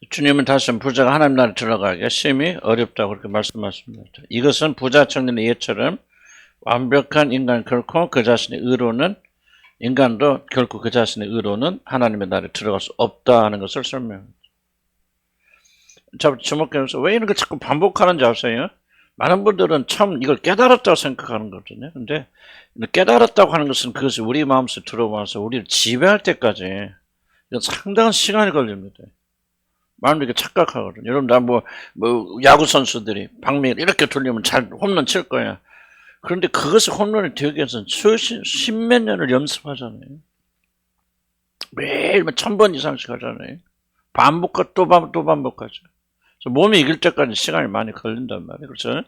주님은 다시 부자가 하나님 나라에 들어가기가 심히 어렵다고 그렇게 말씀하십니다. 이것은 부자 청년의 예처럼 완벽한 인간 결코 그 자신의 의로는 인간도 결코 그 자신의 의로는 하나님의 나라에 들어갈 수 없다는 것을 설명합니다. 자, 주목해서 왜 이런 걸 자꾸 반복하는지 아세요? 많은 분들은 처음 이걸 깨달았다고 생각하는 거거든요. 근데 깨달았다고 하는 것은 그것이 우리 마음속에 들어와서 우리를 지배할 때까지 이건 상당한 시간이 걸립니다. 마음이 이렇게 착각하거든요. 여러분, 나 야구 선수들이 방망이를 이렇게 돌리면 잘 홈런 칠 거야. 그런데 그것이 홈런이 되기 위해서는 십몇 년을 연습하잖아요. 매일 1000번 이상씩 하잖아요. 반복하고 또 반복하죠. 그래서 몸이 이길 때까지 시간이 많이 걸린단 말이에요. 그래서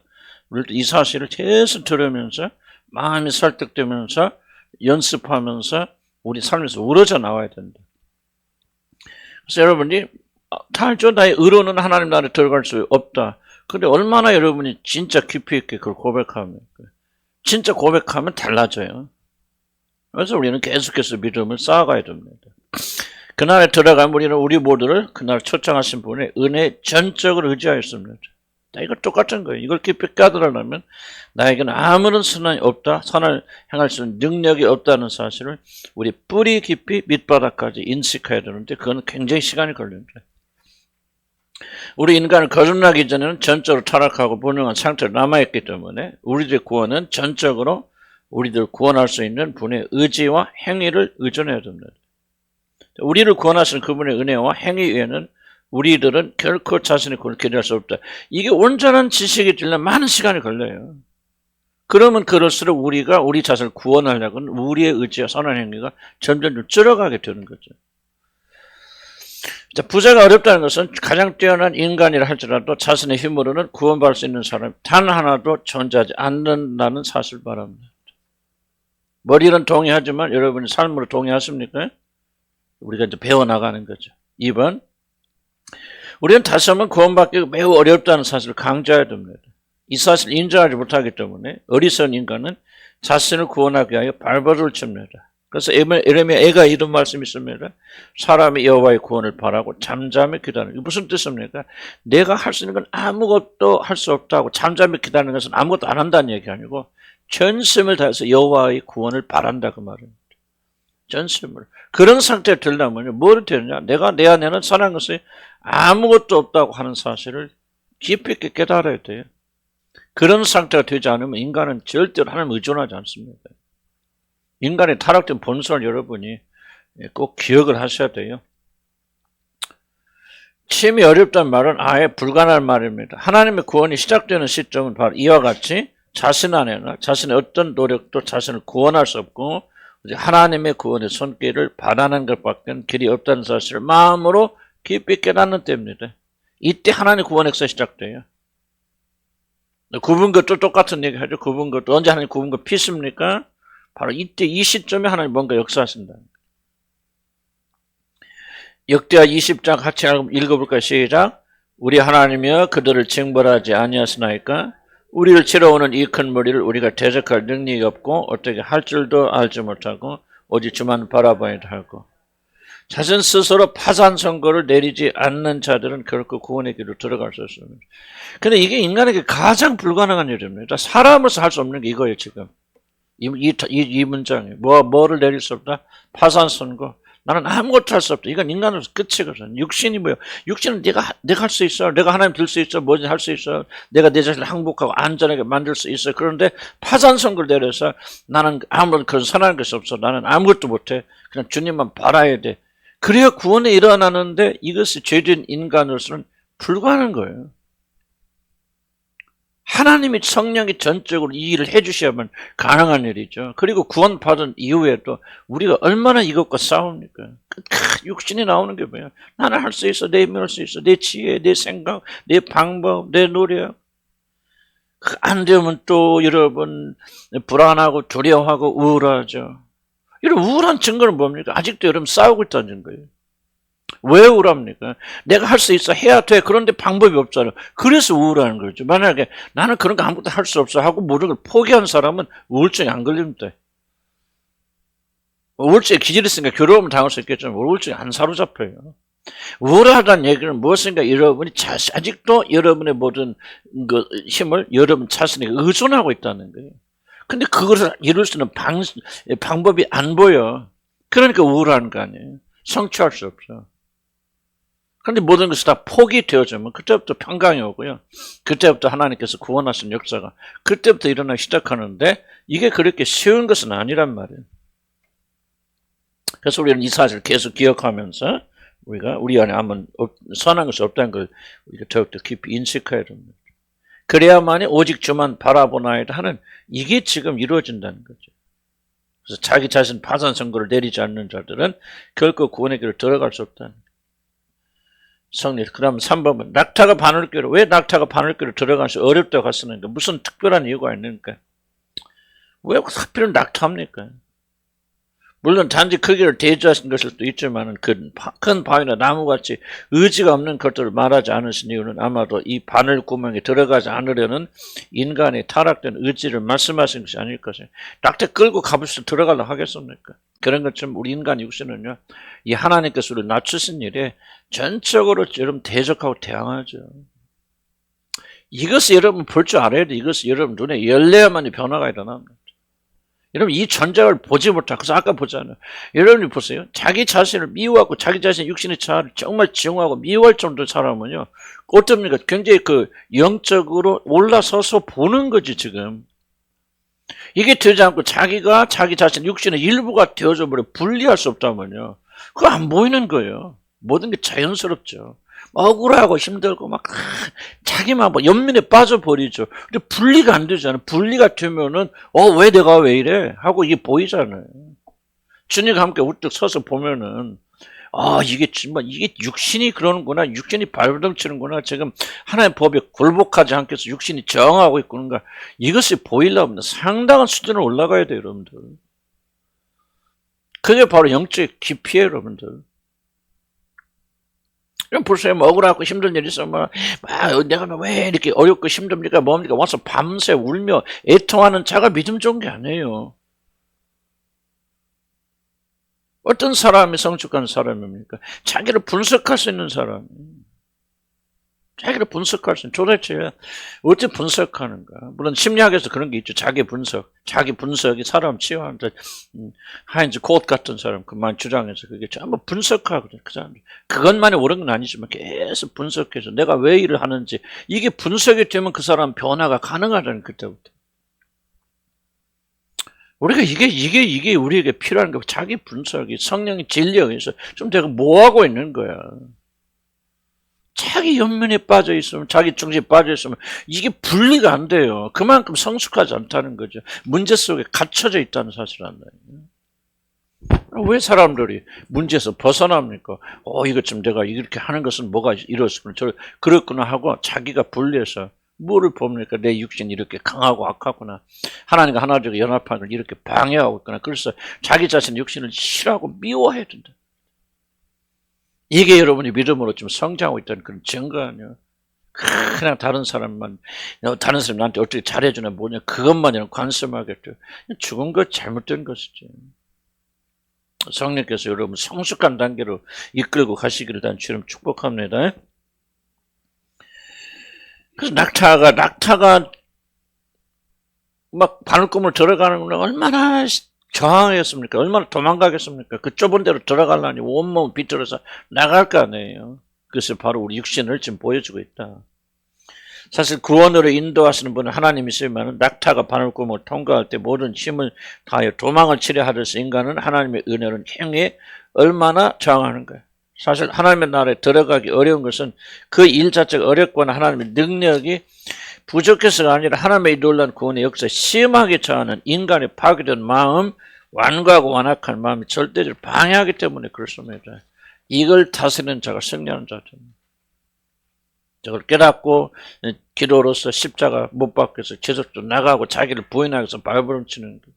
우리도 이 사실을 계속 들으면서 마음이 설득되면서 연습하면서 우리 삶에서 우러져 나와야 된다. 그래서 여러분이 다 알죠? 나의 의로는 하나님 나라에 들어갈 수 없다. 근데 얼마나 여러분이 진짜 깊이 있게 그걸 고백하면, 진짜 고백하면 달라져요. 그래서 우리는 계속해서 믿음을 쌓아가야 됩니다. 그날에 들어가면 우리는 우리 모두를 그날 초청하신 분의 은혜에 전적으로 의지하였습니다. 이거 똑같은 거예요. 이걸 깊이 깨달으려면 나에게는 아무런 선한이 없다, 선을 행할 수 있는 능력이 없다는 사실을 우리 뿌리 깊이 밑바닥까지 인식해야 되는데 그건 굉장히 시간이 걸립니다. 우리 인간은 거듭나기 전에는 전적으로 타락하고 무능한 상태로 남아있기 때문에 우리들의 구원은 전적으로 우리들 구원할 수 있는 분의 의지와 행위를 의존해야 됩니다. 우리를 구원하시는 그분의 은혜와 행위 외에는 우리들은 결코 자신의 구원을 기대할 수 없다. 이게 온전한 지식이 되려면 많은 시간이 걸려요. 그러면 그럴수록 우리가 우리 자신을 구원하려고는 우리의 의지와 선한 행위가 점점 줄어가게 되는 거죠. 자, 부자가 어렵다는 것은 가장 뛰어난 인간이라 할지라도 자신의 힘으로는 구원받을 수 있는 사람이 단 하나도 존재하지 않는다는 사실을 말합니다. 머리는 동의하지만 여러분이 삶으로 동의하십니까? 우리가 이제 배워나가는 거죠. 2번, 우리는 다시 한번 구원받기 매우 어렵다는 사실을 강조해야 됩니다. 이 사실을 인정하지 못하기 때문에 어리석은 인간은 자신을 구원하기 위하여 발버둥을 칩니다. 그래서 에레미야가 이런 말씀이 있습니다. 사람이 여호와의 구원을 바라고 잠잠히 기다리는. 이게 무슨 뜻입니까? 내가 할 수 있는 건 아무것도 할 수 없다고 잠잠히 기다리는 것은 아무것도 안 한다는 얘기 아니고 전심을 다해서 여호와의 구원을 바란다 그 말입니다. 전심을. 그런 상태에 들려면 뭘 되느냐? 내가 내 안에는 선한 것이 아무것도 없다고 하는 사실을 깊이 있게 깨달아야 돼요. 그런 상태가 되지 않으면 인간은 절대로 하나님을 의존하지 않습니다. 인간의 타락된 본성을 여러분이 꼭 기억을 하셔야 돼요. 심히 어렵다는 말은 아예 불가능한 말입니다. 하나님의 구원이 시작되는 시점은 바로 이와 같이 자신 안에나 자신의 어떤 노력도 자신을 구원할 수 없고 하나님의 구원의 손길을 바라는 것밖에 길이 없다는 사실을 마음으로 깊이 깨닫는 때입니다. 이때 하나님의 구원 역사가 시작돼요. 굽은 것도 똑같은 얘기 하죠. 굽은 것도 언제 하나님 굽은 거 피십니까? 바로 이때 이 시점에 하나님 뭔가 역사하신다. 역대하 20장 같이 읽어볼까요? 시작. 우리 하나님이여 그들을 징벌하지 아니하시나이까? 우리를 치러오는 이 큰 무리를 우리가 대적할 능력이 없고 어떻게 할 줄도 알지 못하고 오직 주만 바라봐야 하고 자신 스스로 파산 선고를 내리지 않는 자들은 결코 구원의 길로 들어갈 수 없습니다. 근데 이게 인간에게 가장 불가능한 일입니다. 사람으로서 할 수 없는 게 이거예요 지금. 이 문장에 뭐를 내릴 수 없다? 파산 선고. 나는 아무것도 할 수 없다. 이건 인간으로서 끝이거든. 육신이 뭐예요? 육신은 내가 할 수 있어. 내가 하나님 들 수 있어. 뭐든 할 수 있어. 내가 내 자신을 행복하고 안전하게 만들 수 있어. 그런데 파산 선고를 내려서 나는 아무런 그런 선한 것이 없어. 나는 아무것도 못해. 그냥 주님만 바라야 돼. 그래야 구원이 일어나는데 이것이 죄된 인간으로서는 불가능한 거예요. 하나님이 성령이 전적으로 이 일을 해주셔야만 가능한 일이죠. 그리고 구원받은 이후에도 우리가 얼마나 이것과 싸웁니까? 육신이 나오는 게 뭐야? 나는 할 수 있어. 내 힘을 할 수 있어. 내 지혜, 내 생각, 내 방법, 내 노력. 안 되면 또 여러분 불안하고 두려워하고 우울하죠. 이런 우울한 증거는 뭡니까? 아직도 여러분 싸우고 있다는 증거예요. 왜 우울합니까? 내가 할 수 있어. 해야 돼. 그런데 방법이 없잖아요. 그래서 우울한 거죠. 만약에 나는 그런 거 아무것도 할 수 없어 하고 모든 걸 포기한 사람은 우울증이 안 걸립니다. 우울증에 기질이 있으니까 괴로움을 당할 수 있겠지만 우울증이 안 사로잡혀요. 우월하다는 얘기는 무엇인가? 여러분이 아직도 여러분의 모든 그 힘을 여러분 자신에게 의존하고 있다는 거예요. 근데 그것을 이룰 수 있는 방법이 안 보여. 그러니까 우울한 거 아니에요. 성취할 수 없어. 그런데 모든 것이 다 포기 되어지면 그때부터 평강이 오고요. 그때부터 하나님께서 구원하신 역사가 그때부터 일어나기 시작하는데 이게 그렇게 쉬운 것은 아니란 말이에요. 그래서 우리는 이 사실을 계속 기억하면서 우리가 우리 안에 아무 선한 것이 없다는 걸 우리가 더욱더 깊이 인식해야 됩니다. 그래야만이 오직 주만 바라보나이다 하는 이게 지금 이루어진다는 거죠. 그래서 자기 자신 파산 선고를 내리지 않는 자들은 결코 구원의 길을 들어갈 수 없다는 거예요. 성리. 그다음 3번은 낙타가 바늘귀로, 왜 낙타가 바늘귀로 들어가서 어렵다고 했었는데 무슨 특별한 이유가 있는가? 왜 하필은 낙타입니까? 물론 단지 크기를 대조하신 것일 수도 있지만 큰 바위나 나무같이 의지가 없는 것들을 말하지 않으신 이유는 아마도 이 바늘 구멍에 들어가지 않으려는 인간의 타락된 의지를 말씀하신 것이 아닐 것이에요. 낙타 끌고 가부서 들어가려고 하겠습니까? 그런 것처럼 우리 인간 육신은요, 이 하나님께서 우리를 낮추신 일에 전적으로 여러분 대적하고 대항하죠. 이것을 여러분 볼 줄 알아야 돼. 이것을 여러분 눈에 열려야만이 변화가 일어납니다. 여러분 이 전작을 보지 못하고, 그래서 아까 보잖아요. 여러분이 보세요. 자기 자신을 미워하고 자기 자신의 육신의 자아를 정말 증오하고 미워할 정도의 사람은요, 어떻습니까? 굉장히 영적으로 올라서서 보는 거지 지금. 이게 되지 않고 자기가 자기 자신 육신의 일부가 되어져 버려 분리할 수 없다면요, 그거 안 보이는 거예요. 모든 게 자연스럽죠. 억울하고 힘들고 막 자기만 연민에 빠져버리죠. 근데 분리가 안 되잖아요. 분리가 되면은 왜 내가 왜 이래? 하고 이게 보이잖아요. 주님과 함께 우뚝 서서 보면은 이게 정말 이게 육신이 그러는구나. 육신이 발버둥치는구나. 지금 하나님의 법에 굴복하지 않겠어. 육신이 저항하고 있구나. 이것이 보이려면 상당한 수준으로 올라가야 돼요, 여러분들. 그게 바로 영적 깊이에요, 여러분들. 그럼 보세요. 억울하고 힘든 일이 있으면 내가 왜 이렇게 어렵고 힘듭니까? 뭡니까? 와서 밤새 울며 애통하는 자가 믿음 좋은 게 아니에요. 어떤 사람이 성숙한 사람입니까? 자기를 분석할 수 있는 사람. 자기를 분석할 수 있는, 도대체 어떻게 분석하는가? 물론 심리학에서 그런 게 있죠. 자기 분석이 사람 치유하는데, 하인즈 콧 같은 사람 그만 주장해서 그게 전부 분석하고 그 사람 그것만이 옳은 건 아니지만 계속 분석해서 내가 왜 일을 하는지 이게 분석이 되면 그 사람 변화가 가능하다는, 그때부터. 우리가 이게 우리에게 필요한 거. 자기 분석이 성령의 진리에 의해서 좀 내가 뭐 하고 있는 거야. 자기 연민에 빠져 있으면, 자기 중심에 빠져 있으면 이게 분리가 안 돼요. 그만큼 성숙하지 않다는 거죠. 문제 속에 갇혀져 있다는 사실을 안다요. 왜 사람들이 문제에서 벗어납니까? 이것 좀 내가 이렇게 하는 것은 뭐가 이렇구나, 그렇구나 하고 자기가 분리해서 뭐를 봅니까? 내 육신이 이렇게 강하고 악하구나. 하나님과 하나님과 연합하는 걸 이렇게 방해하고 있구나. 그래서 자기 자신 육신을 싫어하고 미워해야 된다. 이게 여러분이 믿음으로 좀 성장하고 있다는 그런 증거 아니에요. 그냥 다른 사람이 나한테 어떻게 잘해주나 뭐냐, 그것만이랑 관심하겠죠. 죽은 것 잘못된 것이죠. 성령께서 여러분 성숙한 단계로 이끌고 가시기를 단 주님 축복합니다. 그래서 낙타가 막 바늘구멍을 들어가는 건 얼마나 저항하겠습니까? 얼마나 도망가겠습니까? 그 좁은 데로 들어가려니 온몸 비틀어서 나갈 거 아니에요. 그것이 바로 우리 육신을 지금 보여주고 있다. 사실 구원으로 인도하시는 분은 하나님이시지만 낙타가 바늘구멍을 통과할 때 모든 힘을 다하여 도망을 치려 하듯이 인간은 하나님의 은혜로는 행위에 얼마나 저항하는 거예요. 사실 하나님의 나라에 들어가기 어려운 것은 그 일 자체가 어렵거나 하나님의 능력이 부족해서가 아니라 하나님의 놀라운 구원의 역사에 심하게 저하는 인간의 파괴된 마음, 완고하고 완악한 마음이 절대적으로 방해하기 때문에 그렇습니다. 이걸 다스리는 자가 승리하는 자입니다. 저걸 깨닫고 기도로서 십자가 못 박혀서 계속적으로 나가고 자기를 부인하기 위해서 발버둥치는 것.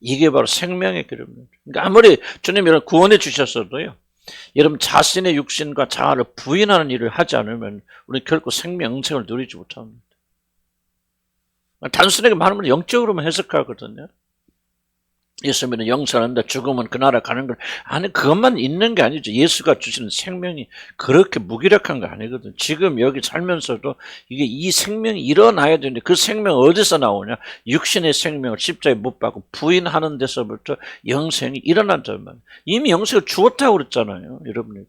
이게 바로 생명의 길입니다. 그러니까 아무리 주님이 여러분 구원해 주셨어도요, 여러분 자신의 육신과 자아를 부인하는 일을 하지 않으면 우리는 결코 생명 영생을 누리지 못합니다. 단순하게 말하면 영적으로만 해석하거든요. 예수님은 영생한다, 죽으면 그 나라 가는 걸. 아니, 그것만 있는 게 아니죠. 예수가 주시는 생명이 그렇게 무기력한 거 아니거든. 지금 여기 살면서도 이게 이 생명이 일어나야 되는데 그 생명 어디서 나오냐? 육신의 생명을 십자가에 못 박고 부인하는 데서부터 영생이 일어난단 말이에요. 이미 영생을 주었다고 그랬잖아요. 여러분에게.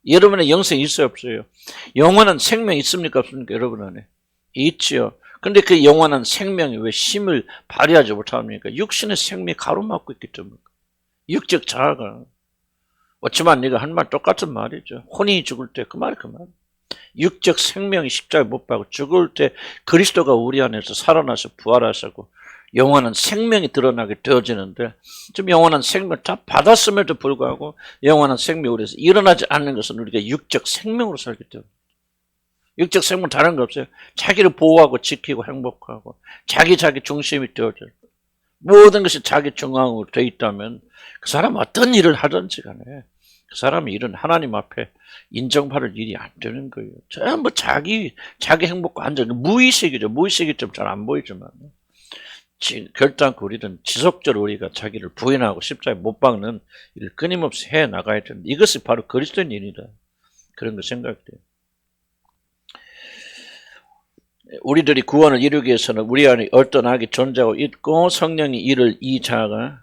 여러분의 영생이 있어요, 없어요? 영원한 생명이 있습니까, 없습니까? 여러분 안에. 있지요. 근데 그 영원한 생명이 왜 힘을 발휘하지 못합니까? 육신의 생명이 가로막고 있기 때문입니다. 육적 자아가. 어찌만 네가 한 말 똑같은 말이죠. 혼이 죽을 때 그 말이 그 말. 육적 생명이 십자가에 못 박고 죽을 때 그리스도가 우리 안에서 살아나서 부활하시고 영원한 생명이 드러나게 되어지는데 지금 영원한 생명을 다 받았음에도 불구하고 영원한 생명이 우리에서 일어나지 않는 것은 우리가 육적 생명으로 살기 때문에. 육적 생명은 다른 거 없어요. 자기를 보호하고 지키고 행복하고 자기 중심이 되어져. 모든 것이 자기 중앙으로 되어 있다면 그 사람 어떤 일을 하든지 간에 그 사람의 일은 하나님 앞에 인정받을 일이 안 되는 거예요. 전부 자기 행복과 안전, 무의식이죠. 무의식이 좀 잘 안 보이지만 결단코 우리는 지속적으로 우리가 자기를 부인하고 십자가에 못 박는 일을 끊임없이 해 나가야 되는데 이것이 바로 그리스도인 일이다. 그런 거 생각돼요. 우리들이 구원을 이루기 위해서는 우리 안에 어떤 악이 존재하고 있고 성령이 이를 이 자아가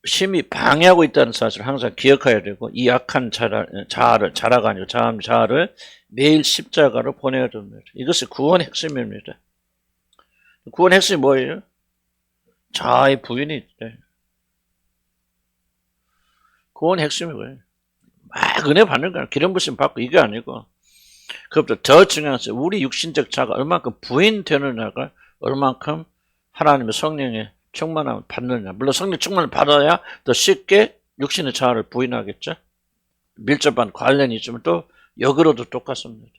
심히 방해하고 있다는 사실을 항상 기억해야 되고 이 악한 자아가 아니고 자아를 매일 십자가로 보내야 됩니다. 이것이 구원의 핵심입니다. 구원의 핵심이 뭐예요? 자아의 부인이 있대. 구원의 핵심이 뭐예요? 막 은혜 받는 거야. 기름 부심 받고 이게 아니고 그것보다 더 중요한 것은 우리 육신적 자가 얼만큼 부인되느냐가 얼만큼 하나님의 성령의 충만함을 받느냐. 물론 성령 충만을 받아야 더 쉽게 육신의 자아를 부인하겠죠. 밀접한 관련이 있지만 또 역으로도 똑같습니다.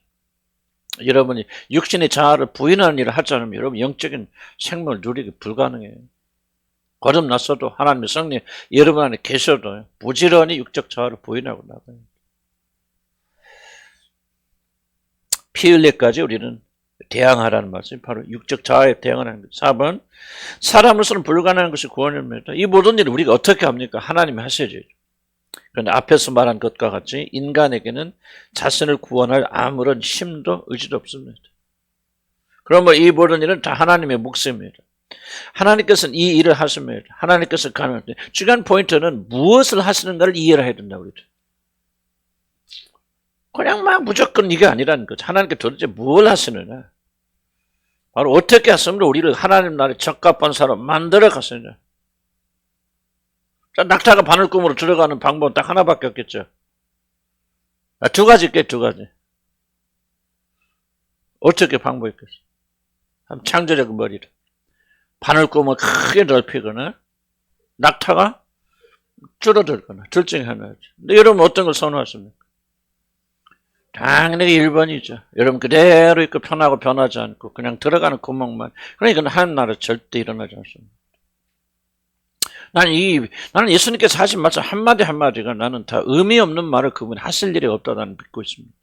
여러분이 육신의 자아를 부인하는 일을 하지 않으면 여러분 영적인 생명을 누리기 불가능해요. 거듭났어도 하나님의 성령 여러분 안에 계셔도 부지런히 육적 자아를 부인하고 나가요. 피 흘릴까지 우리는 대항하라는 말씀이 바로 육적 자아에 대항하는 것. 4번 사람으로서는 불가능한 것이 구원입니다. 이 모든 일을 우리가 어떻게 합니까? 하나님이 하셔야죠. 그런데 앞에서 말한 것과 같이 인간에게는 자신을 구원할 아무런 힘도 의지도 없습니다. 그러면 이 모든 일은 다 하나님의 몫입니다. 하나님께서는 이 일을 하십니다. 하나님께서 가능한데 중요한 포인트는 무엇을 하시는가를 이해를 해야 된다. 우리도. 그냥 막 무조건 이게 아니라는 거죠. 하나님께 도대체 뭘 하시느냐. 바로 어떻게 하시면 우리를 하나님 나라에 적합한 사람 만들어 가시느냐. 낙타가 바늘꿈으로 들어가는 방법은 딱 하나밖에 없겠죠. 두 가지 있겠죠. 두 가지. 어떻게 방법이 있겠어? 한번 창조적 머리를. 바늘꿈을 크게 넓히거나 낙타가 줄어들거나 둘 중에 하나죠. 근데 여러분 어떤 걸 선호하십니까? 당연히 1번이죠. 여러분 그대로 있고 편하고 변하지 않고 그냥 들어가는 구멍만. 그러니까 하나님 나라 절대 일어나지 않습니다. 나는 예수님께서 하신 말씀 한마디 한마디가 나는 다 의미 없는 말을 그분이 하실 일이 없다 나는 믿고 있습니다.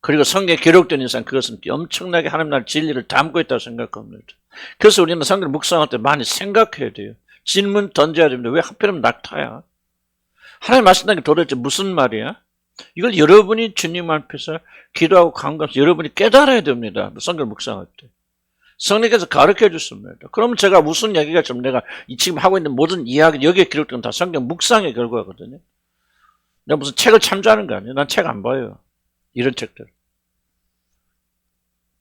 그리고 성경에 기록된 이상 그것은 엄청나게 하나님 나라 진리를 담고 있다고 생각합니다. 그래서 우리는 성경을 묵상할 때 많이 생각해야 돼요. 질문 던져야 됩니다. 왜 하필이면 낙타야? 하나님 말씀하는 게 도대체 무슨 말이야? 이걸 여러분이 주님 앞에서 기도하고 간구하면서 여러분이 깨달아야 됩니다. 성경을 묵상할 때. 성령께서 가르쳐 주십니다. 그러면 제가 무슨 얘기가 좀 내가 지금 하고 있는 모든 이야기 여기에 기록된 다 성경 묵상의 결과거든요. 내가 무슨 책을 참조하는 거 아니에요. 난 책 안 봐요. 이런 책들.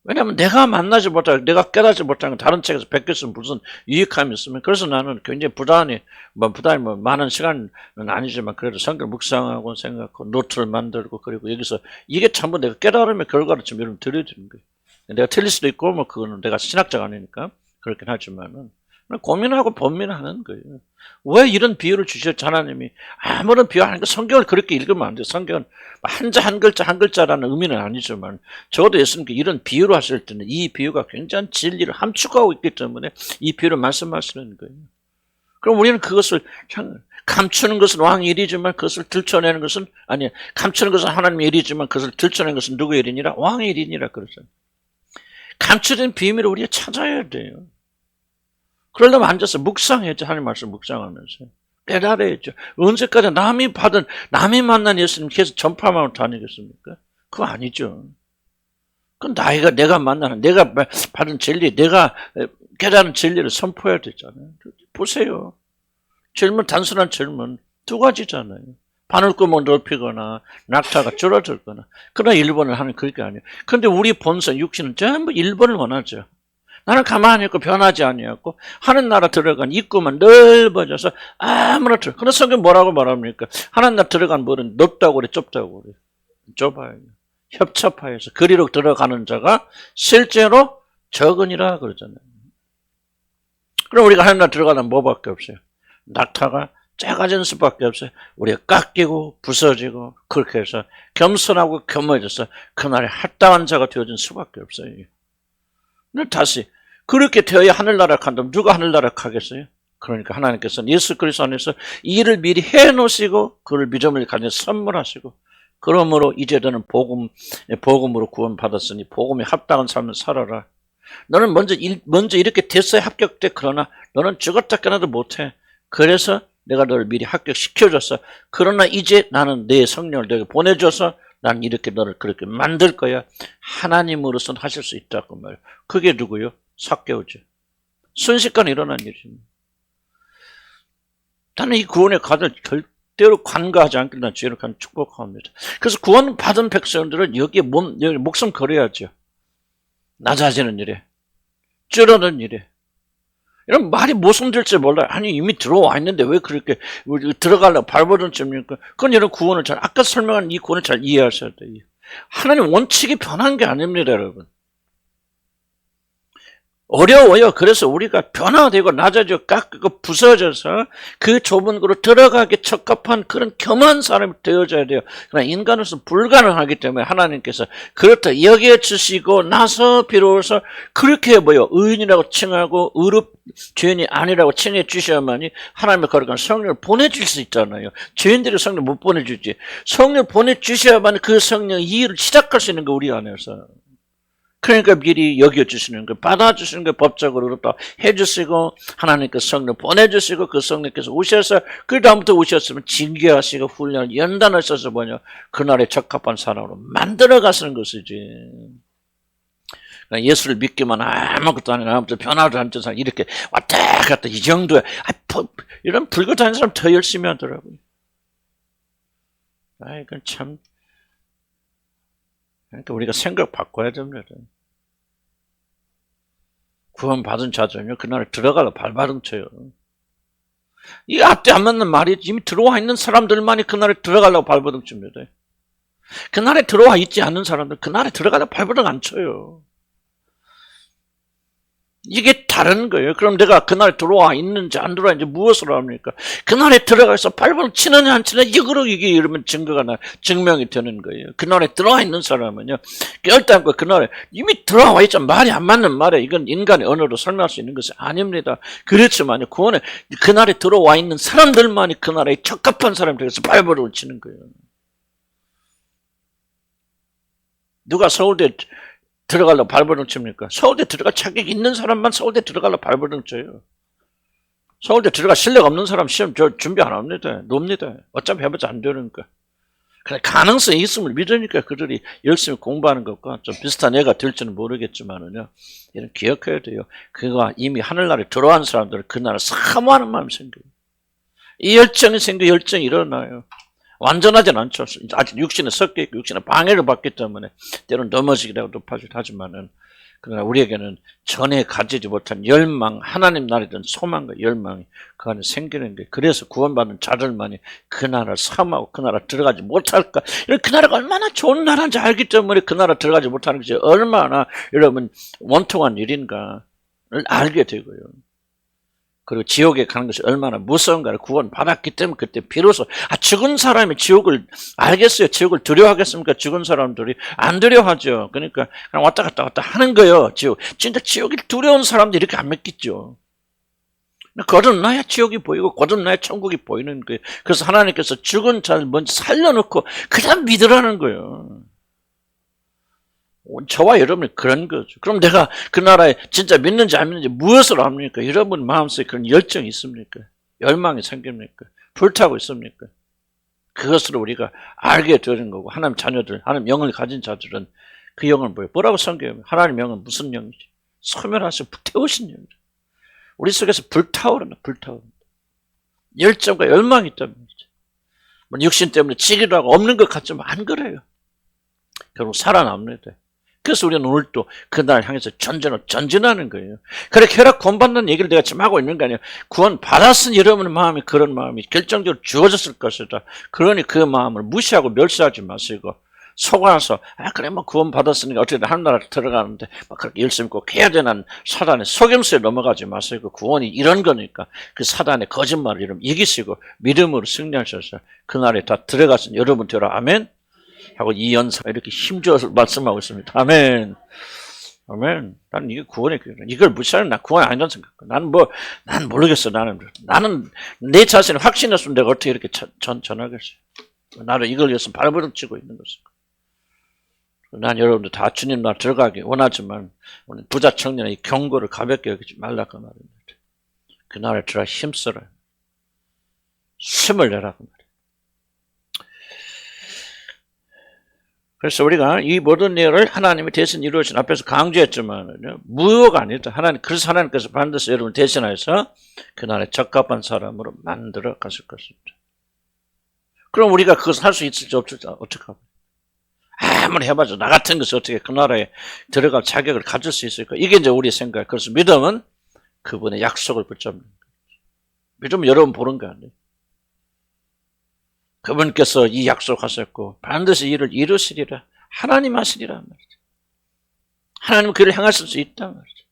왜냐하면 내가 만나지 못하고 내가 깨닫지 못하는 다른 책에서 베꼈으면 무슨 유익함이 있으면 그래서 나는 굉장히 부단히 많은 시간은 아니지만 그래도 성경 묵상하고 생각하고 노트를 만들고 그리고 여기서 이게 전부 내가 깨달음의 결과를 좀 여러분 드려드리는 거예요. 내가 틀릴 수도 있고 뭐 그거는 내가 신학자가 아니니까 그렇긴 하지만은 고민하고 번민하는 거예요. 왜 이런 비유를 주셨지 하나님이. 아무런 비유 하니까 성경을 그렇게 읽으면 안 돼요. 성경은 한자 한 글자라는 의미는 아니지만 적어도 예수님께 이런 비유를 하실 때는 이 비유가 굉장한 진리를 함축하고 있기 때문에 이 비유를 말씀하시는 거예요. 그럼 우리는 그것을 감추는 것은 왕의 일이지만 그것을 들춰내는 것은 아니야. 감추는 것은 하나님의 일이지만 그것을 들춰내는 것은 누구의 일이니라? 왕의 일이니라 그러잖아요. 감추된 비밀을 우리가 찾아야 돼요. 그러려면 앉아서 묵상해야죠. 하나님 말씀 묵상하면서. 깨달아야죠. 언제까지 남이 만난 예수님 계속 전파만 다니겠습니까? 그거 아니죠. 그건 내가 만나는, 내가 받은 진리, 내가 깨달은 진리를 선포해야 되잖아요. 보세요. 단순한 질문 두 가지잖아요. 바늘구멍 넓히거나 낙타가 줄어들거나. 그러나 1번을 하는 그게 아니에요. 그런데 우리 본성, 육신은 전부 1번을 원하죠. 나는 가만히 있고 변하지 아니하고 하는 나라 들어간 입구만 넓어져서 아무나 들어. 그런 성경 뭐라고 말합니까? 하는 나라 들어간 문은 넓다고 그래, 좁다고 그래. 좁아요. 협착하여서 그리로 들어가는 자가 실제로 적으니라 그러잖아요. 그럼 우리가 하는 나라 들어가면 뭐밖에 없어요? 낙타가 작아진 수밖에 없어요. 우리가 깎이고 부서지고 그렇게 해서 겸손하고 겸허해져서 그날에 합당한 자가 되어진 수밖에 없어요. 근데 다시 그렇게 되어야 하늘나라 간다면 누가 하늘나라 가겠어요? 그러니까 하나님께서는 예수 그리스도 안에서 이 일을 미리 해놓으시고 그를 믿음을 가져 선물하시고 그러므로 이제 너는 복음으로 구원받았으니 복음에 합당한 삶을 살아라. 너는 먼저 이렇게 됐어야 합격돼. 그러나 너는 죽었다 깨어나도 못해. 그래서 내가 너를 미리 합격시켜줬어. 그러나 이제 나는 내 성령을 너에게 보내줘서 난 이렇게 너를 그렇게 만들 거야. 하나님으로서는 하실 수 있다고 말이에요. 그게 누구요? 삭개오죠. 순식간에 일어난 일입니다. 나는 이 구원의 과정을 절대로 관가하지 않길 난 주의를 간 축복합니다. 그래서 구원 받은 백성들은 여기 목숨 걸어야죠. 낮아지는 일에, 줄어드는 일에. 이런 말이 무슨 될지 몰라요. 아니 이미 들어와 있는데 왜 그렇게 들어가려고 발버둥 칩니까? 그건 여러분 구원을 아까 설명한 이 구원을 잘 이해하셔야 돼요. 하나님 원칙이 변한 게 아닙니다, 여러분. 어려워요. 그래서 우리가 변화되고 낮아지고 깎이고 부서져서 그 좁은 곳으로 들어가기 적합한 그런 겸한 사람이 되어져야 돼요. 그러나 인간으로서 불가능하기 때문에 하나님께서 그렇다 여겨주시고 나서 비로소 그렇게 의인이라고 칭하고 죄인이 아니라고 칭해 주셔야만이 하나님의 거룩한 성령을 보내줄 수 있잖아요. 죄인들이 성령 못 보내주지. 성령 보내주셔야만 그 성령의 일을 시작할 수 있는 거 우리 안에서. 그러니까 미리 여겨주시는 거, 받아주시는 거 법적으로 또 해주시고 하나님께서 성령 보내주시고 그 성령께서 오셔서 그 다음부터 오셨으면 징계하시고 훈련을 연단하셔서 그날에 적합한 사람으로 만들어가시는 것이지. 그러니까 예수를 믿기만 아무것도 아니라 아무것도 변화도 안 되는 사람 이렇게 왔다 갔다 이 정도야. 이런 불교 다니는 사람 더 열심히 하더라고요. 이건 참. 그러니까 우리가 생각 바꿔야 됩니다. 구원받은 자들은요, 그날에 들어가서 발버둥 쳐요. 이 앞뒤 안 맞는 말이 이미 들어와 있는 사람들만이 그날에 들어가려고 발버둥 칩니다. 그날에 들어와 있지 않는 사람들 그날에 들어가려고 발버둥 안 쳐요. 이게 다른 거예요. 그럼 내가 그날에 들어와 있는지 안 들어와 있는지 무엇으로 합니까? 그날에 들어가서 발버둥 치느냐 안 치느냐 이게 이러면 증명이 되는 거예요. 그날에 들어와 있는 사람은요, 결단과 그날에 이미 들어와 있잖아. 말이 안 맞는 말이에요. 이건 인간의 언어로 설명할 수 있는 것이 아닙니다. 그렇지만요, 구원에 그날에 들어와 있는 사람들만이 그날에 적합한 사람이 되어서 발버둥을 치는 거예요. 누가 서울대 들어가려고 발버둥 칩니까? 서울대 들어갈 자격 있는 사람만 서울대 들어가려고 발버둥 쳐요. 서울대 들어갈 실력 없는 사람 시험 준비 안 합니다. 놉니다. 어차피 해보자 안 되니까. 그래, 가능성이 있음을 믿으니까 그들이 열심히 공부하는 것과 좀 비슷한 애가 될지는 모르겠지만은요. 이런 기억해야 돼요. 그가 이미 하늘나라에 들어간 사람들은 그 나라를 사모하는 마음이 생겨요. 이 열정이 열정이 일어나요. 완전하진 않죠. 아직 육신에 섞여 있고 육신에 방해를 받기 때문에 때로는 넘어지기라고 높아지기도 하지만은 그러나 우리에게는 전에 가지지 못한 열망, 하나님 나라에 대한 소망과 열망이 그 안에 생기는 게 그래서 구원받는 자들만이 그 나라를 사모하고 그 나라 들어가지 못할까. 그 나라가 얼마나 좋은 나라인지 알기 때문에 그 나라 들어가지 못하는 것이 얼마나 여러분 원통한 일인가를 알게 되고요. 그리고 지옥에 가는 것이 얼마나 무서운가를 구원받았기 때문에 그때 비로소 죽은 사람이 지옥을 알겠어요. 지옥을 두려워하겠습니까? 죽은 사람들이 안 두려워하죠. 그러니까 그냥 왔다 갔다 하는 거예요. 지옥. 진짜 지옥이 두려운 사람들이 이렇게 안 믿겠죠. 거듭나야 지옥이 보이고 거듭나야 천국이 보이는 거예요. 그래서 하나님께서 죽은 자를 먼저 살려놓고 그냥 믿으라는 거예요. 저와 여러분이 그런 거죠. 그럼 내가 그 나라에 진짜 믿는지 안 믿는지 무엇을 압니까? 여러분 마음속에 그런 열정이 있습니까? 열망이 생깁니까? 불타고 있습니까? 그것으로 우리가 알게 되는 거고, 하나님 자녀들, 하나님 영을 가진 자들은 그 영을 뭐라고 섬겨요? 하나님 영은 무슨 영이지? 소멸하시고 불태우신 영이죠. 우리 속에서 불타오른다, 불타오른다. 열정과 열망이 있다는 거죠. 뭐 육신 때문에 지기도 하고 없는 것 같지만 안 그래요. 결국 살아납니다. 그래서 우리는 오늘도 그날 향해서 전진하는 거예요. 그래, 쾌락 구원받는 얘기를 내가 지금 하고 있는 거 아니에요. 구원 받았은 여러분의 마음이 그런 마음이 결정적으로 주어졌을 것이다. 그러니 그 마음을 무시하고 멸시하지 마시고 속아서 그래 뭐 구원 받았으니까 어떻게든 하나님 들어가는데 막 그렇게 열심히 꼭 해야 되는 사단의 속임수에 넘어가지 마시고 구원이 이런 거니까 그 사단의 거짓말을 이름 이기시고 믿음으로 승리하셔서 그날에 다 들어가신 여러분 되라. 아멘. 하고 이 연사 이렇게 힘줘서 말씀하고 있습니다. 아멘. 아멘. 나는 이게 구원의 길이야. 이걸 무시하는 나 구원 아니라는 생각. 나는 모르겠어. 나는 내 자신을 확신했으면 내가 어떻게 이렇게 전하겠어요. 나는 이걸 위해서 발버둥 치고 있는 것이고. 난 여러분들 다 주님 나 들어가기 원하지만 오늘 부자 청년의 이 경고를 가볍게 여기지 말라고 말입니다. 그날에 들어 힘써라. 힘을 내라고 말이에요. 그래서 우리가 이 모든 일을 하나님이 대신 이루어진 앞에서 강조했지만 무효가 아니다. 그래서 하나님께서 반드시 여러분 대신하여서 그날에 적합한 사람으로 만들어 가실 것입니다. 그럼 우리가 그것을 할 수 있을지 없을지 어떡하고. 아무리 해봐도 나 같은 것이 어떻게 그 나라에 들어갈 자격을 가질 수 있을까? 이게 이제 우리의 생각. 그래서 믿음은 그분의 약속을 붙잡는 거예요. 믿음은 여러분 보는 거 아니에요. 그분께서 이 약속하셨고 반드시 이를 이루시리라. 하나님 하시리라 말이죠. 하나님은 그를 향하실 수 있다 말이죠.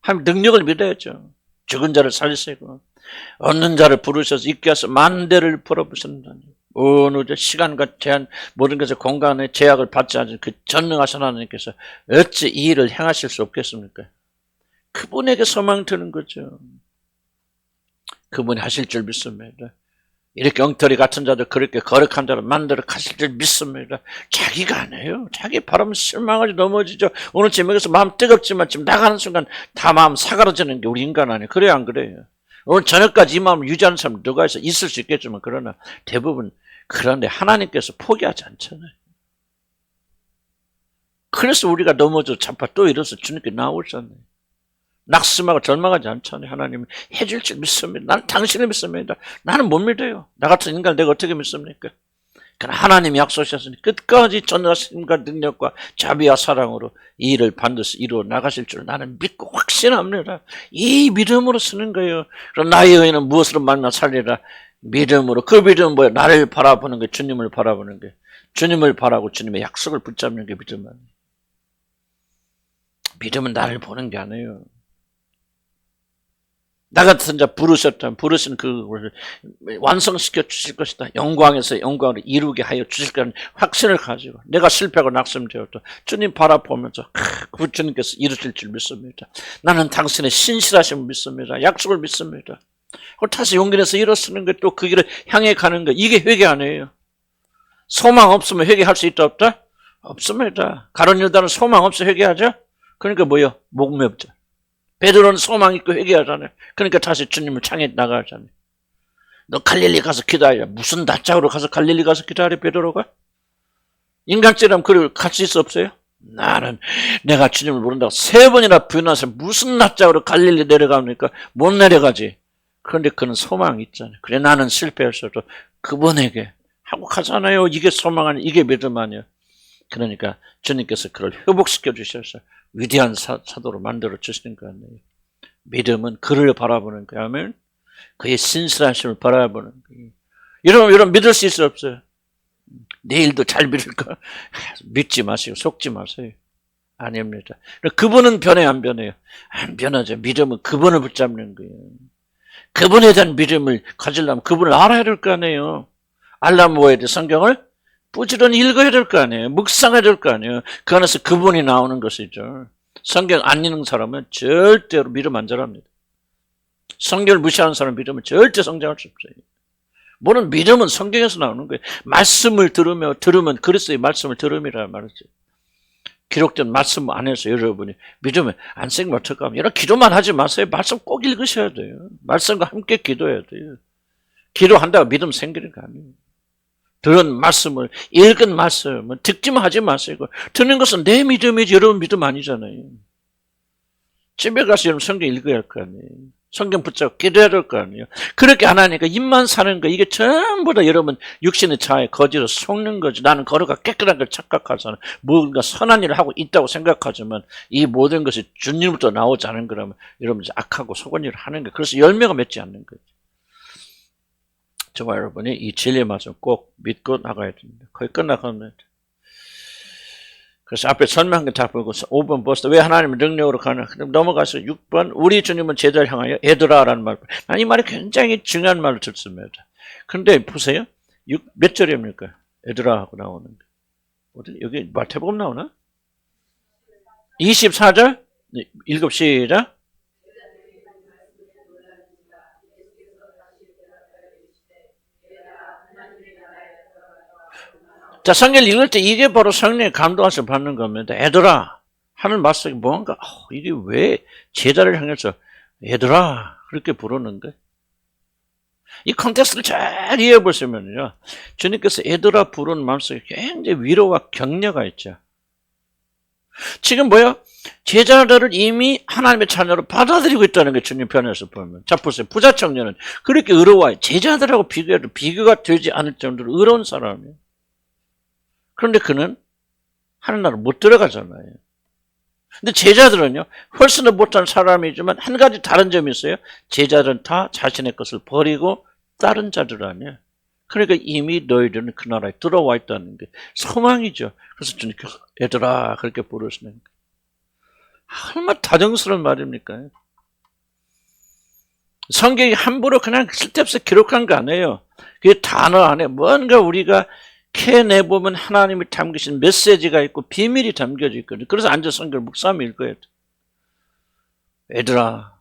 하나님 능력을 믿어야죠. 죽은 자를 살리시고 얻는 자를 부르셔서 있게 하셔서 만대를 풀어부신다니. 어느 시간과 제한 모든 것의 공간의 제약을 받지 않은 그 전능하신 하나님께서 어찌 이 일을 행하실 수 없겠습니까? 그분에게 소망 드는 거죠. 그분이 하실 줄 믿습니다. 이렇게 엉터리 같은 자들 그렇게 거룩한 자를 만들어 가실 줄 믿습니다. 자기가 안 해요. 자기 바라면 실망하지 넘어지죠. 오늘 제목에서 마음 뜨겁지만 지금 나가는 순간 다 마음 사가라지는 게 우리 인간 아니에요. 그래요 안 그래요? 오늘 저녁까지 이 마음을 유지하는 사람 누가 있을 수 있겠지만 그러나 대부분 그런데 하나님께서 포기하지 않잖아요. 그래서 우리가 넘어져 잡아 또 일어서 주님께 나오잖아요. 낙심하고 절망하지 않잖아요. 하나님은 해줄 줄 믿습니다. 나는 당신을 믿습니다. 나는 못 믿어요. 나 같은 인간을 내가 어떻게 믿습니까? 그러나 하나님이 약속하셨으니 끝까지 전능하심과 능력과 자비와 사랑으로 이 일을 반드시 이루어 나가실 줄 나는 믿고 확신합니다. 이 믿음으로 쓰는 거예요. 그럼 나의 의인은 무엇으로 만나 살리라? 믿음으로. 그 믿음은 뭐예요? 나를 바라보는 게 주님을 바라보는 게. 주님을 바라고 주님의 약속을 붙잡는 게 믿음은. 믿음은 나를 보는 게 아니에요. 나 같은 자 부르셨다면 부르신 그걸 완성시켜 주실 것이다. 영광에서 영광을 이루게 하여 주실 거라는 확신을 가지고 내가 실패하고 낙심되어도 주님 바라보면서 그 주님께서 이루실 줄 믿습니다. 나는 당신의 신실하심을 믿습니다. 약속을 믿습니다. 그걸 다시 용기 내서 일어서는 게 또 그 길을 향해 가는 거 이게 회개 아니에요. 소망 없으면 회개할 수 있다 없다? 없습니다. 가론 유다는 소망 없이 회개하죠? 그러니까 뭐요? 목매업자. 베드로는 소망 있고 회개하잖아요. 그러니까 다시 주님을 향해 나가잖아요. 너 갈릴리 가서 기다려. 무슨 낯짝으로 가서 갈릴리 가서 기다려 베드로가? 인간처럼 그를 같이 있을 수 없어요? 나는 내가 주님을 모른다고 3번이나 부인해서 무슨 낯짝으로 갈릴리 내려갑니까? 못 내려가지. 그런데 그는 소망이 있잖아요. 그래 나는 실패했어도 그분에게 하고 가잖아요. 이게 소망 아니에요. 이게 믿음 아니에요. 그러니까 주님께서 그를 회복시켜 주셔서 위대한 사도로 만들어 주시는 거 아니에요. 믿음은 그를 바라보는 거예요. 아멘. 그의 신실하심을 바라보는 거예요. 여러분 믿을 수 있어요 없어요? 내일도 잘 믿을까? 믿지 마시고 속지 마세요. 아닙니다. 그분은 변해 안 변해요? 안 변하죠. 믿음은 그분을 붙잡는 거예요. 그분에 대한 믿음을 가지려면 그분을 알아야 될 거 아니에요. 알려면 뭐 해야 돼? 성경을 부지런히 읽어야 될 거 아니에요. 묵상해야 될 거 아니에요. 그 안에서 그분이 나오는 것이죠. 성경 안 읽는 사람은 절대로 믿음 안 자랍니다. 성경을 무시하는 사람은 믿음은 절대 성장할 수 없어요. 뭐는 믿음은 성경에서 나오는 거예요. 말씀을 들으면 그리스도의 말씀을 들음이라 말이죠. 기록된 말씀 안에서 여러분이 믿음에 안 생기면 어떡하면 여러분 기도만 하지 마세요. 말씀 꼭 읽으셔야 돼요. 말씀과 함께 기도해야 돼요. 기도한다고 믿음 생기는 거 아니에요. 들은 말씀을, 읽은 말씀을 듣기만 하지 마세요. 듣는 것은 내 믿음이지 여러분 믿음 아니잖아요. 집에 가서 여러분 성경 읽어야 할 거 아니에요. 성경 붙잡고 기도해야 될 거 아니에요. 그렇게 안 하니까 입만 사는 거 이게 전부 다 여러분 육신의 자아에 거지로 속는 거지. 나는 거룩하고 깨끗한 걸 착각하잖아. 뭔가 선한 일을 하고 있다고 생각하지만 이 모든 것이 주님부터 나오지 않은 거라면 여러분 악하고 속은 일을 하는 거예요. 그래서 열매가 맺지 않는 거죠. 정말 여러분이 이 진리의 말씀 꼭 믿고 나가야 됩니다. 거의 끝나갑니다. 그래서 앞에 설명한 거 다 보고 5번 보시다. 왜 하나님의 능력으로 가나? 넘어가서 6번 우리 주님은 제자를 향하여 얘들아라는 말. 난 이 말이 굉장히 중요한 말을 듣습니다. 그런데 보세요. 몇 절입니까? 얘들아 하고 나오는 거. 어디 여기 마태복음 나오나? 24절? 읽읍 시작. 자, 성경을 읽을 때 이게 바로 성령의 감동하셔서 받는 겁니다. 애들아 하는 말씀이 뭔가 이게 왜 제자를 향해서 애들아 그렇게 부르는 거예요? 이 컨텍스트를 잘 이해해 보시면요. 주님께서 애들아 부르는 마음속에 굉장히 위로와 격려가 있죠. 지금 뭐야? 제자들을 이미 하나님의 자녀로 받아들이고 있다는 게 주님 편에서 보면. 자, 보세요. 부자 청년은 그렇게 의로워요. 제자들하고 비교해도 비교가 되지 않을 정도로 의로운 사람이에요. 그런데 그는 하늘나라로 못 들어가잖아요. 근데 제자들은요, 훨씬 더 못한 사람이지만 한 가지 다른 점이 있어요. 제자들은 다 자신의 것을 버리고 다른 자들 아니에요. 그러니까 이미 너희들은 그 나라에 들어와 있다는 게 소망이죠. 그래서 주님께서 얘들아 그렇게 부르시는 거예요. 얼마나 다정스러운 말입니까? 성경이 함부로 그냥 쓸데없이 기록한 거 아니에요. 그게 단어 안에 뭔가 우리가 캐내보면 하나님이 담기신 메시지가 있고 비밀이 담겨져 있거든요. 그래서 앉아서 성경을 묵상하며 읽어야 돼. 얘들아,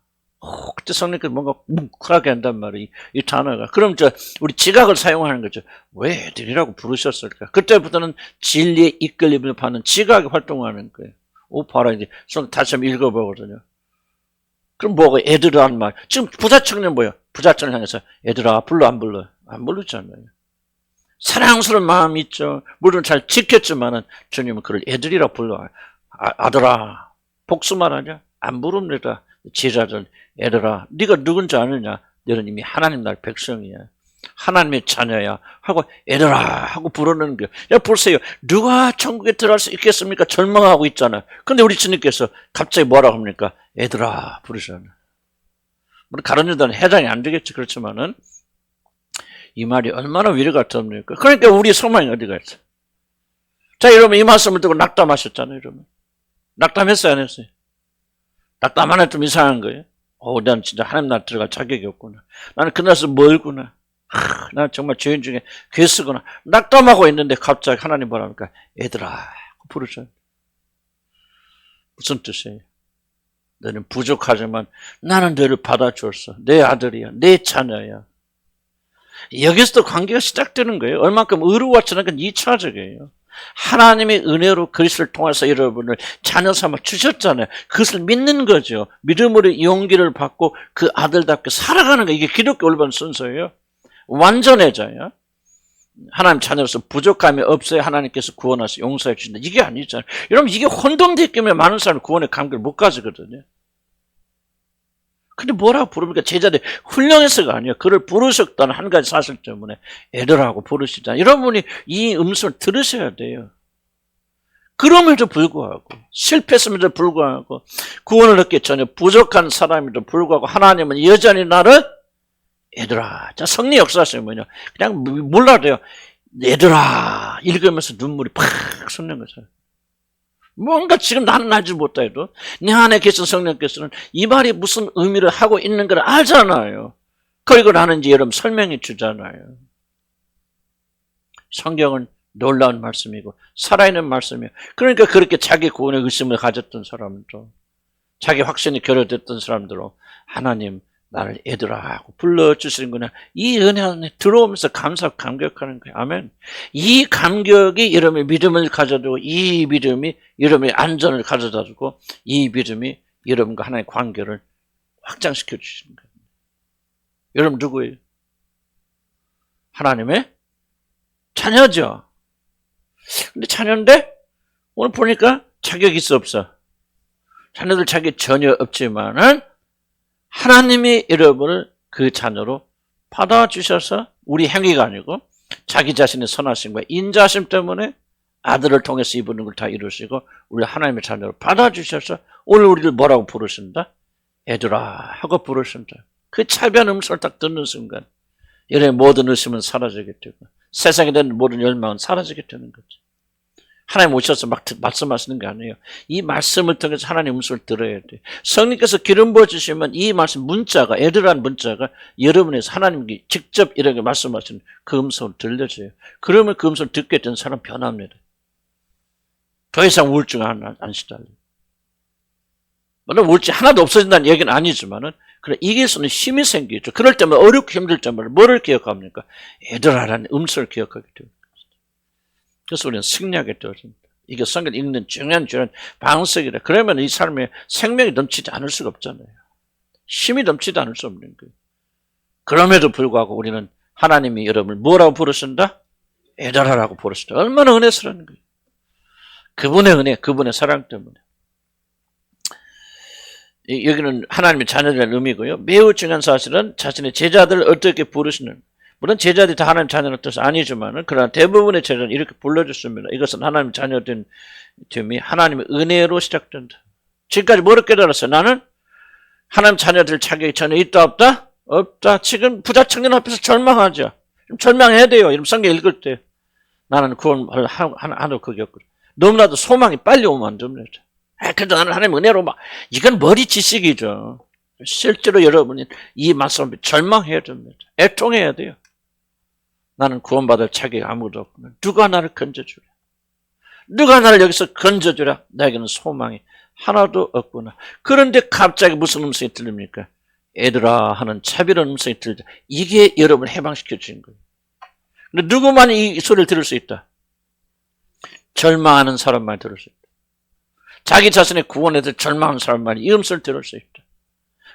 그때 성령께서 뭔가 뭉클하게 한단 말이에요. 이 단어가. 그럼 우리 지각을 사용하는 거죠. 왜 애들이라고 부르셨을까? 그때부터는 진리에 이끌림을 받는 지각이 활동하는 거예요. 봐라, 이제 다시 한번 읽어보거든요. 그럼 뭐가 애들이라는 말. 지금 부자 청년 뭐야? 부자 청년 향해서 애들아, 불러, 안 불러? 안 부르잖아요. 사랑스러운 마음이 있죠. 물론 잘 지켰지만은 주님은 그를 애들이라 불러요. 아들아, 복수만 하냐? 안 부릅니다. 제자들, 애들아, 네가 누군지 아느냐? 너는 이미 하나님 나라의 백성이야. 하나님의 자녀야. 하고 애들아 하고 부르는 거예요. 야, 보세요. 누가 천국에 들어갈 수 있겠습니까? 절망하고 있잖아요. 근데 우리 주님께서 갑자기 뭐라고 합니까? 애들아 부르잖아요. 물론 가론유다는 해당이 안 되겠지. 그렇지만은 이 말이 얼마나 위로가 됩니까? 그러니까 우리 소망이 어디가 있어요? 자, 여러분 이 말씀을 듣고 낙담하셨잖아요. 여러분. 낙담했어요? 안 했어요? 낙담 안 해도 좀 이상한 거예요. 난 진짜 하나님 나라 들어갈 자격이 없구나. 나는 그날서 멀구나. 나는 정말 죄인 중에 괴수구나. 낙담하고 있는데 갑자기 하나님 뭐랍니까? 얘들아 부르죠. 무슨 뜻이에요? 너는 부족하지만 나는 너를 받아줬어. 내 아들이야. 내 자녀야. 여기서도 관계가 시작되는 거예요. 얼만큼 의로웠지는 건 2차적이에요. 하나님의 은혜로 그리스도를 통해서 여러분을 자녀 삼아 주셨잖아요. 그것을 믿는 거죠. 믿음으로 용기를 받고 그 아들답게 살아가는 거. 이게 기독교 올바른 순서예요. 완전해져요. 하나님 자녀로서 부족함이 없어야 하나님께서 구원하셔서 용서해 주신다. 이게 아니잖아요. 여러분 이게 혼돈되기 때문에 많은 사람이 구원의 감격을 못 가지거든요. 근데 뭐라고 부릅니까? 제자들 훌륭해서가 아니에요. 그를 부르셨다는 한 가지 사실 때문에 애들하고 부르시잖아요. 여러분이 이 음성을 들으셔야 돼요. 그럼에도 불구하고 실패했음에도 불구하고 구원을 얻기 전에 부족한 사람에도 불구하고 하나님은 여전히 나를 얘들아. 자, 성령 역사하시면 뭐냐? 그냥 몰라도 돼요. 얘들아 읽으면서 눈물이 팍 솟는 거죠. 뭔가 지금 나는 알지 못해도 내 안에 계신 성령께서는 이 말이 무슨 의미를 하고 있는 걸 알잖아요. 그리고 나는 이제 여러분 설명해 주잖아요. 성경은 놀라운 말씀이고 살아있는 말씀이에요. 그러니까 그렇게 자기 구원의 의심을 가졌던 사람도 자기 확신이 결여됐던 사람들로 하나님 나를 애들아 하고 불러주시는구나. 이 은혜 안에 들어오면서 감격하는 거예요. 아멘. 이 감격이 여러분의 믿음을 가져다주고, 이 믿음이 여러분의 안전을 가져다주고, 이 믿음이 여러분과 하나님의 관계를 확장시켜 주시는 거예요. 여러분 누구예요? 하나님의 자녀죠. 근데 자녀인데 오늘 보니까 자격이 있어 없어? 자녀들 자격 전혀 없지만은 하나님이 여러분을 그 자녀로 받아주셔서 우리 행위가 아니고 자기 자신의 선하심과 인자심 때문에 아들을 통해서 이루는 걸 다 이루시고 우리 하나님의 자녀로 받아주셔서 오늘 우리를 뭐라고 부르신다? 애들아 하고 부르신다. 그 차비한 음성을 딱 듣는 순간 여러분의 모든 의심은 사라지게 되고 세상에 대한 모든 열망은 사라지게 되는 거죠. 하나님 오셔서 막 말씀하시는 게 아니에요. 이 말씀을 통해서 하나님 음성을 들어야 돼요. 성령께서 기름 부어주시면 이 말씀 문자가, 애들한 문자가 여러분에서 하나님께 직접 이렇게 말씀하시는 그 음성을 들려줘요. 그러면 그 음성을 듣게 된 사람 변합니다. 더 이상 우울증 안 시달려요. 물론 우울증 하나도 없어진다는 얘기는 아니지만은 그래 이길 수 있는 힘이 생기죠. 그럴 때면 어렵고 힘들 때마다 뭐를 기억합니까? 애들아라는 음성을 기억하게 돼요. 그래서 우리는 승리하게 되어집니다. 이게 성경 읽는 중요한 방석이라. 그러면 이 삶에 생명이 넘치지 않을 수가 없잖아요. 힘이 넘치지 않을 수 없는 거예요. 그럼에도 불구하고 우리는 하나님이 여러분을 뭐라고 부르신다? 애달아라고 부르신다. 얼마나 은혜스러운 거예요. 그분의 은혜, 그분의 사랑 때문에. 여기는 하나님의 자녀라는 의미고요. 매우 중요한 사실은 자신의 제자들을 어떻게 부르시는, 물론 제자들이 다 하나님 자녀는 뜻은 아니지만 그러나 대부분의 제자는 이렇게 불러줬습니다. 이것은 하나님 자녀된 됨이 하나님의 은혜로 시작된다. 지금까지 뭐를 깨달았어요? 나는 하나님 자녀들 자격이 전혀 있다 없다? 없다. 지금 부자 청년 앞에서 절망하죠. 절망해야 돼요. 이런 성경 읽을 때. 나는 구원을 하나도 그게 없거든. 너무나도 소망이 빨리 오면 안 됩니다. 그래도 나는 하나님 은혜로 막, 이건 머리 지식이죠. 실제로 여러분이 이 말씀에 절망해야 됩니다. 애통해야 돼요. 나는 구원받을 자격이 아무도 없구나. 누가 나를 건져주랴? 누가 나를 여기서 건져주랴? 나에게는 소망이 하나도 없구나. 그런데 갑자기 무슨 음성이 들립니까? 애들아 하는 차별한 음성이 들리죠. 이게 여러분을 해방시켜 주신 거예요. 근데 누구만 이 소리를 들을 수 있다? 절망하는 사람만 들을 수 있다. 자기 자신의 구원에 대해 절망하는 사람만 이 음성을 들을 수 있다.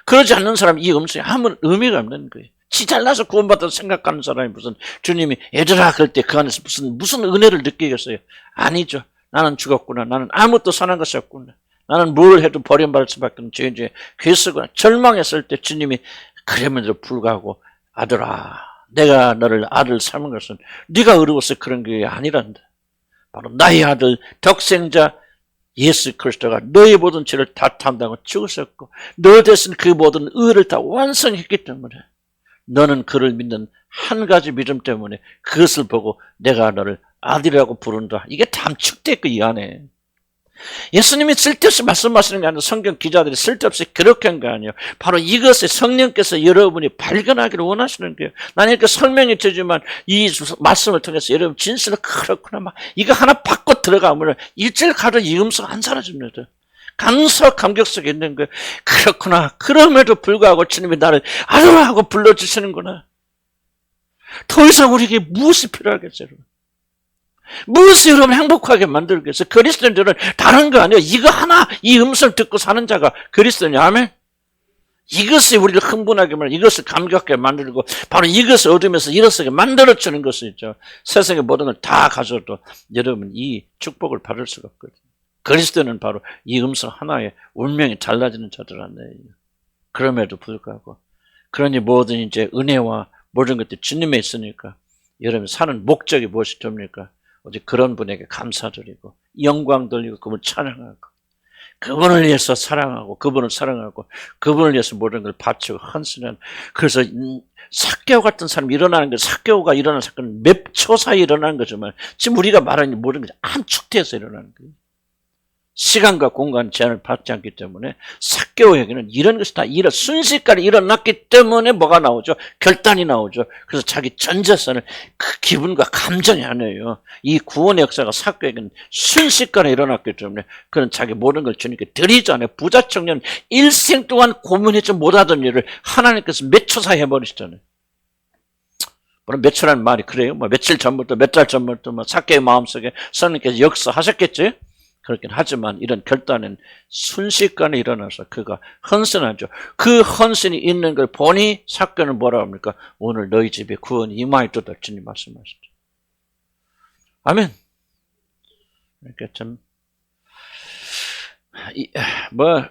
그러지 않는 사람은 이 음성이 아무 의미가 없는 거예요. 지 잘나서 구원받았다고 생각하는 사람이 무슨 주님이 애들아 그럴 때 그 안에서 무슨 은혜를 느끼겠어요? 아니죠. 나는 죽었구나. 나는 아무것도 선한 것이 없구나. 나는 뭘 해도 버림받을 수밖에 없는 죄인지에 괴쓰구나. 절망했을 때 주님이 그럼에도 불구하고 아들아 내가 너를 아들 삼은 것은 네가 어려워서 그런 게 아니란다. 바로 나의 아들 독생자 예수 그리스도가 너의 모든 죄를 다 담당하고 죽으셨고 너 대신 그 모든 의를 다 완성했기 때문에 너는 그를 믿는 한 가지 믿음 때문에 그것을 보고 내가 너를 아들이라고 부른다. 이게 담축돼 있고 이 안에. 예수님이 쓸데없이 말씀하시는 게 아니라 성경 기자들이 쓸데없이 그렇게 한 게 아니에요. 바로 이것을 성령께서 여러분이 발견하기를 원하시는 거예요. 나는 이렇게 설명이 되지만 이 말씀을 통해서 여러분 진실을 그렇구나 막 이거 하나 받고 들어가면 일주일 가도 이 음성 안 사라집니다. 감격 속에 있는 거예요. 그렇구나. 그럼에도 불구하고 주님이 나를 아들아 하고 불러주시는구나. 더 이상 우리에게 무엇이 필요하겠어요? 무엇이 여러분 행복하게 만들겠어요? 그리스도인들은 다른 거 아니에요. 이거 하나 이 음성을 듣고 사는 자가 그리스도냐. 아멘. 이것이 우리를 흥분하게 만들고 이것을 감격하게 만들고 바로 이것을 얻으면서 일어서게 만들어주는 것이죠. 세상의 모든 걸 다 가져도 여러분 이 축복을 받을 수가 없거든요. 그리스도는 바로 이 음성 하나에 운명이 달라지는 자들 아니에요. 그럼에도 불구하고 그러니 모든 이제 은혜와 모든 것들이 주님에 있으니까 여러분 사는 목적이 무엇이 됩니까? 오직 그런 분에게 감사드리고 영광 돌리고 그분을 찬양하고 그분을 위해서 사랑하고 그분을 사랑하고 그분을 위해서 모든 걸 바치고 헌신하는. 그래서 삭개오 같은 사람이 일어나는 게 삭개오가 일어난 사건은 몇 초 사이에 일어나는 거지만 지금 우리가 말하는 모든 것이 암축돼서 일어나는 거예요. 시간과 공간 제한을 받지 않기 때문에 사개오에게는 이런 것이 다 순식간에 일어났기 때문에 뭐가 나오죠? 결단이 나오죠. 그래서 자기 전 재산을 그 기분과 감정이 아니에요. 이 구원의 역사가 사개오에게는 순식간에 일어났기 때문에 그는 자기 모든 걸 주님께 드리잖아요. 부자 청년 일생 동안 고민하지 못하던 일을 하나님께서 몇 초 사이에 해버리시잖아요. 물론 몇 초라는 말이 그래요. 뭐 며칠 전부터 몇 달 전부터 뭐 사개오의 마음속에 성령께서 역사하셨겠지. 그렇긴 하지만 이런 결단은 순식간에 일어나서 그가 헌신하죠. 그 헌신이 있는 걸 보니 사개오는 뭐라 합니까? 오늘 너희 집에 구원이 임하였도다 주님 말씀하시죠. 아멘. 그러니까 참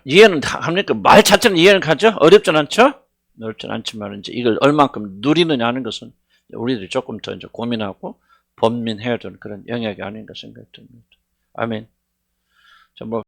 이해는 합니까? 말 자체는 이해는 가죠? 어렵진 않죠? 어렵진 않지만 이제 이걸 얼만큼 누리느냐 하는 것은 우리들이 조금 더 이제 고민하고 번민해야 되는 그런 영역이 아닌가 생각이 듭니다. 아멘. 뭐